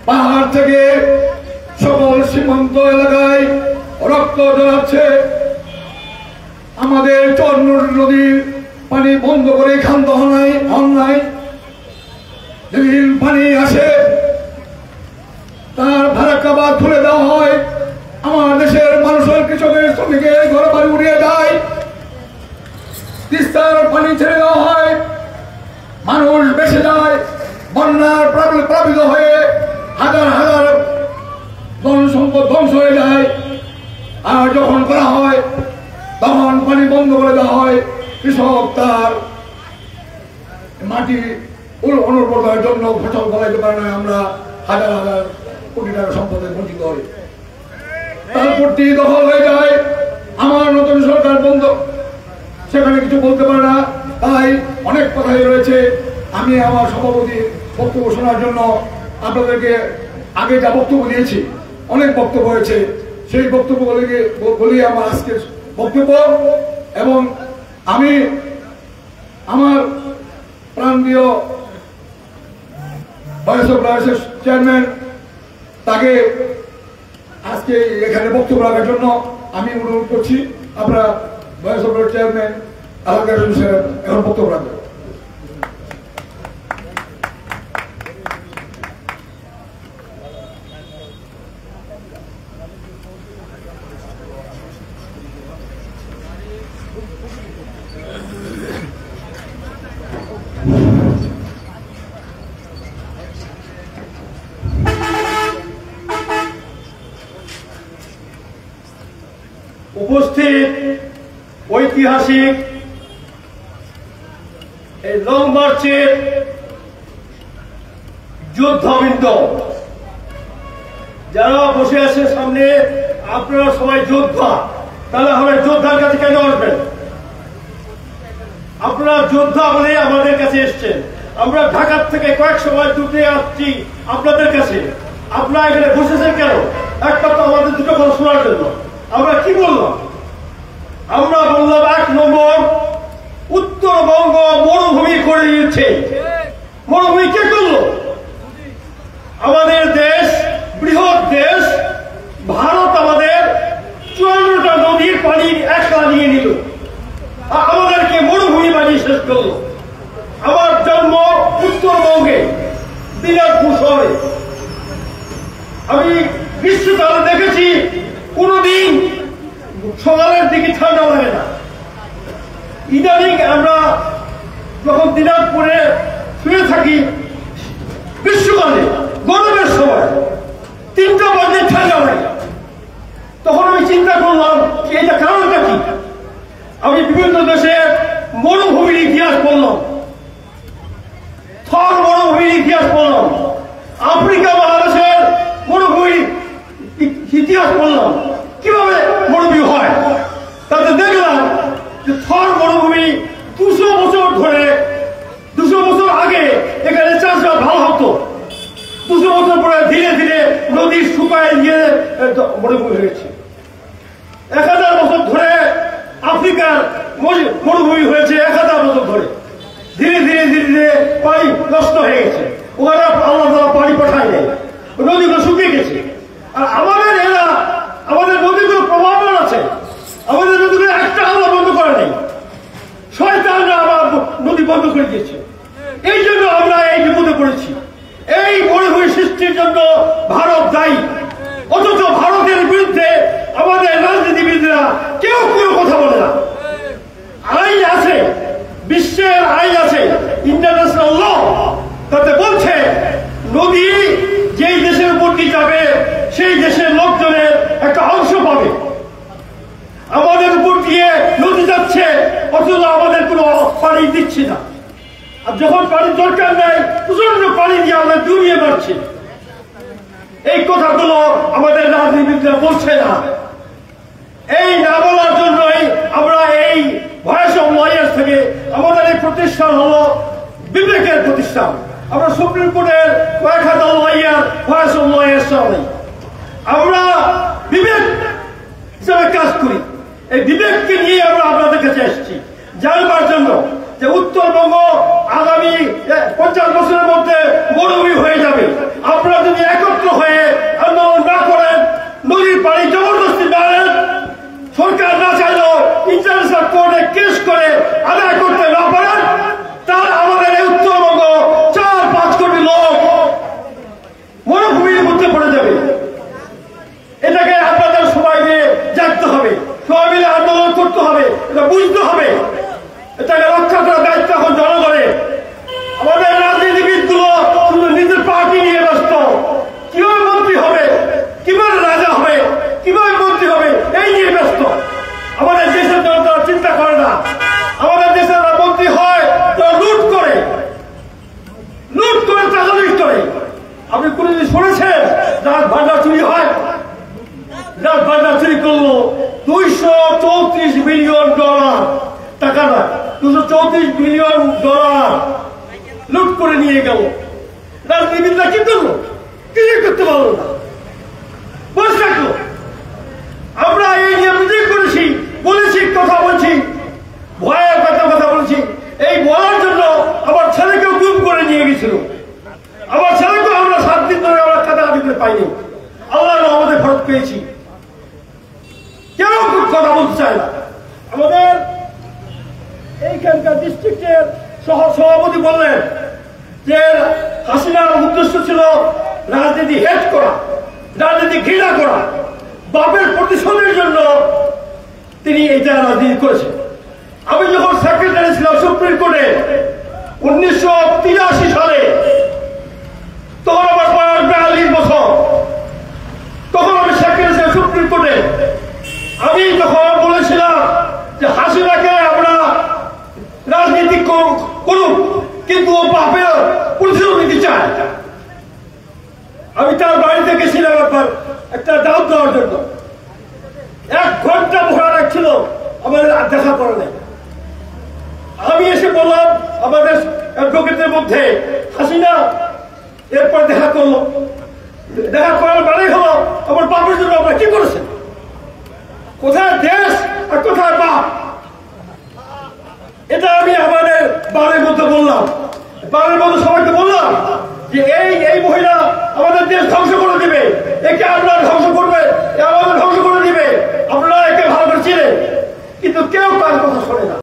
পাহাড় থেকে সকল সীমান্ত এলাকায় রক্ত ঝরাচ্ছে। আমাদের চরনুর নদীর পানি বন্ধ করে ক্ষান্ত হন নাই। যেদিন পানি আসে তার ভাড়া খুলে দেওয়া হয়। আমার দেশের মানুষের কৃষকের শ্রমিকের ঘর বাড়ি উড়িয়ে যায়। তিস্তার পানি ছেড়ে দেওয়া হয়, মানুষ বেঁচে যায়। বন্যার প্লাবিত হয়ে হাজার হাজার ধন সম্পদ ধ্বংস হয়ে যায়। আর যখন করা হয় তখন পানি বন্ধ করে দেওয়া হয়। কৃষক তার মাটি অনুর্বরতার জন্য ফসল ফলাইতে পারে না। আমরা হাজার হাজার কোটি টাকা সম্পদের বঞ্চিত হই। তারপরটি দখল হয়ে যায়। আমার নতুন সরকার বন্ধ, সেখানে কিছু বলতে পারে না। তাই অনেক কথাই রয়েছে। আমি আমার সভাপতির বক্তব্য শোনার জন্য আপনাদেরকে আগে যা বক্তব্য দিয়েছি, অনেক বক্তব্য হয়েছে, সেই বক্তব্য বলি আমার আজকের বক্তব্য। এবং আমি আমার প্রাণপ্রিয় ভয়েস অফ রাইটসের চেয়ারম্যান, তাকে আজকে এখানে বক্তব্য রাখার জন্য আমি অনুরোধ করছি। আপনারা ভয়েস অফ রাইটস চেয়ারম্যান আলাদা এখন বক্তব্য রাখবেন। উপস্থিত ঐতিহাসিক এই লং মার্চের যোদ্ধাবৃন্দ যারা বসে আছে সামনে, আপনারা সবাই যোদ্ধা, তাহলে আমরা যোদ্ধার কাছে কেন আসবেন? আপনারা যোদ্ধা বলে আমাদের কাছে এসছেন। আমরা ঢাকার থেকে কয়েক সময় দূরে আসছি আপনাদের কাছে। আপনারা এখানে বসেছেন কেন? একটা তো আমাদের দুটো কথা শোনার জন্য। আমরা কি বললাম? আমরা বললাম ১ নম্বর, উত্তরবঙ্গ মরুভূমি করে দিয়েছে। মরুভূমি কে করলো? আমাদের দেশ, বৃহৎ দেশ ভারত, আমাদের ৫৪টা নদীর পানি একলা নিয়ে নিল, আমাদেরকে মরুভূমি বানিয়ে শেষ করলো। আমার জন্ম উত্তরবঙ্গে, দিনাজপুর শহরে। আমি গ্রীষ্মকালে দেখেছি কোনদিন সকালের দিকে ঠান্ডা লাগে না। ইদানিং আমরা যখন দিনাজপুরে শুয়ে থাকি গ্রীষ্মকালে, গরমের সময় ৩টা বাজে ঠান্ডা লাগে। তখন আমি চিন্তা করলাম এটা কারণটা কি। আমি বিভিন্ন দেশের মরুভূমির ইতিহাস পড়লাম, থর মরুভূমির ইতিহাস পড়লাম, আফ্রিকা মহাদেশের মরুভূমির ইতিহাস পড়লাম, কিভাবে মরুভূমি হয়। তাতে দেখলাম যে থর মরুভূমি ২০০ বছর ধরে, ২০০ বছর আগে এখানে চাষবাস ভালো হতো। ২০০ বছর পরে ধীরে ধীরে নদী শুকায় গিয়ে মরুভূমি হয়েছে। ১০০০ বছর ধরে আফ্রিকার মরুভূমি হয়েছে। ১০০০ বছর ধরে ধীরে ধীরে ধীরে ধীরে পানি নষ্ট হয়ে গেছে। ওরা আল্লাহ পানি পাঠায় নেই, নদীগুলো শুকিয়ে গেছে। আর আমাদের এরা, আমাদের নদীগুলো প্রভাবন আছে। আমাদের নদীগুলো একটা আল্লাহ বন্ধ করে নেই, শয়তানরা আবার নদী বন্ধ করে দিয়েছে। এই জন্য আমরা এই বিপদে পড়েছি। এই মরুভূমি সৃষ্টির জন্য ভারত দায়ী। অথচ ভারতের বিরুদ্ধে আমাদের রাজনীতিবিদরা কেউ কোনো কথা বলে না। আইন আছে, বিশ্বের আইন আছে, ইন্টারন্যাশনাল ল, তাতে বলছে নদী যেই দেশের উপর দিয়ে যাবে সেই দেশের লোকজনের একটা অংশ পাবে। আমাদের উপর দিয়ে নদী যাচ্ছে, অথচ আমাদের কোনো পানি দিচ্ছে না। আর যখন পানির দরকার নেই প্রচন্ড পানি দিয়ে আমরা ডুবিয়ে মারছি। এই কথাগুলো আমাদের রাজনীতিবিদরা বলছে না। এই না বলার জন্যই আমরা এই ভয়েস অফ লয়ার্স থেকে, আমাদের এই প্রতিষ্ঠান হলো বিবেকের প্রতিষ্ঠান। আমরা সুপ্রিম কোর্টের কয়েক হাজার লয়ার ভয়েস অফ লয়ার্স চালাই। আমরা বিবেক হিসাবে কাজ করি। এই বিবেককে নিয়ে আমরা আপনাদের কাছে এসেছি জানবার জন্য যে উত্তরবঙ্গ আগামী ৫০ বছরের মধ্যে মরুভূমি হয়ে যাবে। আপনারা যদি একত্র আপনি কোনদিন শুনেছেন রাত ভান্ডার চুরি হয়? রাত ভান্ডার চুরি করলো $234 মিলিয়ন টাকা না, $234 মিলিয়ন লুট করে নিয়ে গেল। রাজনীতিবিদরা কি করলো? কিছু করতে পারলো না, বসে থাকলো। আমরা এই নিয়ে মিটিং করেছি, বলেছি, কথা বলছি, ভয়ের কথা বলেছি। এই বলার জন্য আমার ছেলেকেও গুম করে নিয়ে গেছিল। আমার ছেলেকেও আমরা 7 দিন ধরে আমরা কাটাকাটি করে পাইনি। আল্লাহ আমাদের ফরজ পেয়েছি। কেউ কথা বলতে চায় না। আমাদের এইখানকার ডিস্ট্রিক্টের সভাপতি বললেন যে হাসিনার উদ্দেশ্য ছিল রাজনীতি হেট করা, রাজনীতি ঘৃণা করা, বাপের প্রতিশোধের জন্য তিনি এটা রাজনীতি করেছেন। আমি যখন সেক্রেটারি ছিলাম সুপ্রিম কোর্টে 1983 সালে, তখন আমার বয়স 42 বছর। তখন আমি সেক্রেটারি ছিলাম সুপ্রিম কোর্টে। আমি যখন বলেছিলাম যে হাসিনাকে আমরা রাজনীতি করুক, কিন্তু ও বাপের প্রতিশোধ নিতে চায়। আমি তার বাড়িতে গেছিলাম একবার একটা দাওয়াত দেওয়ার জন্য। 1 ঘন্টা ভরা রাখছিল, আমাদের আর দেখা করে নাই। আমি এসে বললাম আমাদের অ্যাডভোকেটের মধ্যে হাসিনা, এরপর দেখা করলো। দেখা করার মানে হলো আমার বাপের জন্য আমরা কি করেছেন? কোথায় দেশ আর কোথায় বাপ? এটা আমি আমাদের বাড়ির মধ্যে বললাম, বাড়ির মধ্যে সবাইকে বললাম যে এই মহিলা আমাদের দেশ ধ্বংস করে দিবে, একে আমরা ধ্বংস করবে, আমাদের ধ্বংস করে দিবে। আপনারা একে ভালো করে চিনেন, কিন্তু কেউ কার কথা শোনে না।